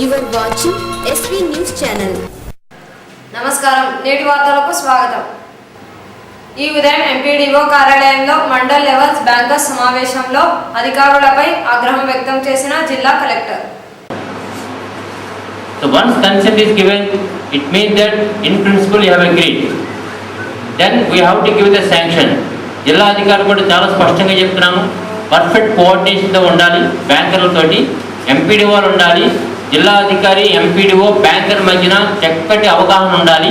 You are watching SV News Channel. నమస్కారం, నేటి వార్తలకు స్వాగతం. ఈ ఉదయం ఎంపీడీఓ కార్యాలయంలో మండల్ లెవెల్స్ బ్యాంకర్స్ సమావేశంలో అధికారులపై ఆగ్రహం వ్యక్తం చేసిన జిల్లా collector. So once consent is given, it means that in principle you have agreed. Then we have to give the sanction. జిల్లా అధికారులు కూడా చాలా స్పష్టంగా చెప్తున్నాము. పర్ఫెక్ట్ కోఆర్డినేషన్తో ఉండాలి, బ్యాంకర్లతోటి ఎంపీడీఓలు ఉండాలి, జిల్లా అధికారి ఎంపీడీఓ బ్యాంకర్ మధ్యన చక్కటి అవగాహన ఉండాలి.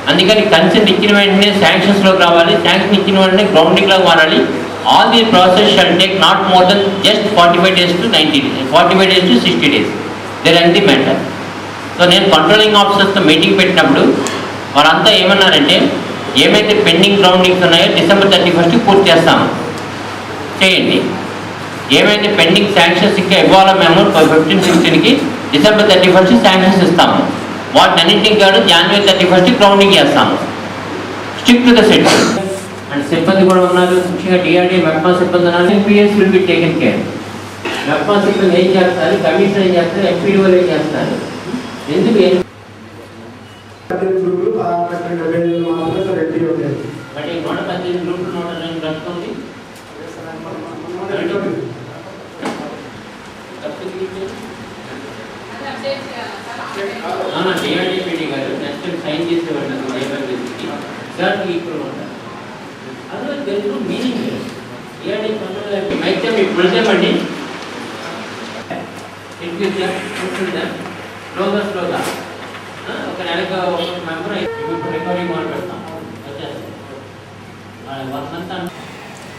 అందుకని కన్సెంట్ ఇచ్చిన వెంటనే శాంక్షన్స్లోకి రావాలి, శాంక్షన్ ఇచ్చిన వెంటనే గ్రౌండింగ్లోకి మారాలి. All the process shall take not more than just 45 days to 90 days, 45 days to 60 days. There and the matter. So నేను కంట్రోలింగ్ ఆఫీసర్స్తో మీటింగ్ పెట్టినప్పుడు వాళ్ళంతా ఏమన్నారంటే, ఏమైతే పెండింగ్ గ్రౌండింగ్స్ ఉన్నాయో December 31st పూర్తి చేస్తాము, చేయండి. ఏమైతే పెండింగ్ శాంక్షన్స్ ఇంకా ఇవ్వాలో మేము 15, 16కి December 31st శాంక్షన్స్ ఇస్తాము. వాటిని అన్నింటికి కాదు January 31st గ్రౌండింగ్ చేస్తాము. Stick to the set. And సిబ్బంది కూడా ఉన్నారు, ముఖ్యంగా డిఆర్డీ మెప్మా సిబ్బంది ఉన్నారు. MPs will be taken care. MEPMA సిబ్బంది ఏం చేస్తారు, కమిషనర్ ఏం చేస్తారు, ఎంపీడీఓలు ఏం చేస్తారు, ఎందుకు బట్ 118 గ్రూపులు 102 కట్టుకోండి. డిఆర్డీపీడీ గారు నెక్స్ట్ సైన్ చేసేవాళ్ళు సార్ ఇప్పుడు ఉంటారు. అందులో తెలుగు మీనింగ్ డిఆర్డీ అయితే మీకు ప్రజేమండి స్లోగా ఒక నెలకు ఒక మెంబర్ ఇప్పుడు రికవరీ మొదలు పెడతాం.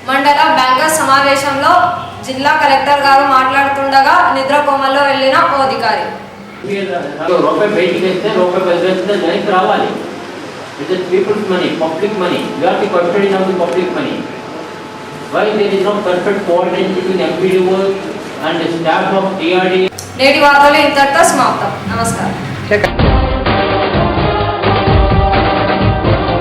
మండల బ్యాంకర్స్ సమావేశంలో జిల్లా కలెక్టర్ గారు మాట్లాడుతుండగా నిద్రకోమల్లో వెళ్లిన ఓ అధికారి. రూపాయి బయటికి వేస్తే రూపాయి బదిలేస్తే జైలుకి రావాలి. It is people's money, public money. You are the custodian of the public money. Why there is no perfect coordination between MPDO and staff of DRD. నేటి వార్తలు ఇంతటితో సమాప్తం. నమస్కారం.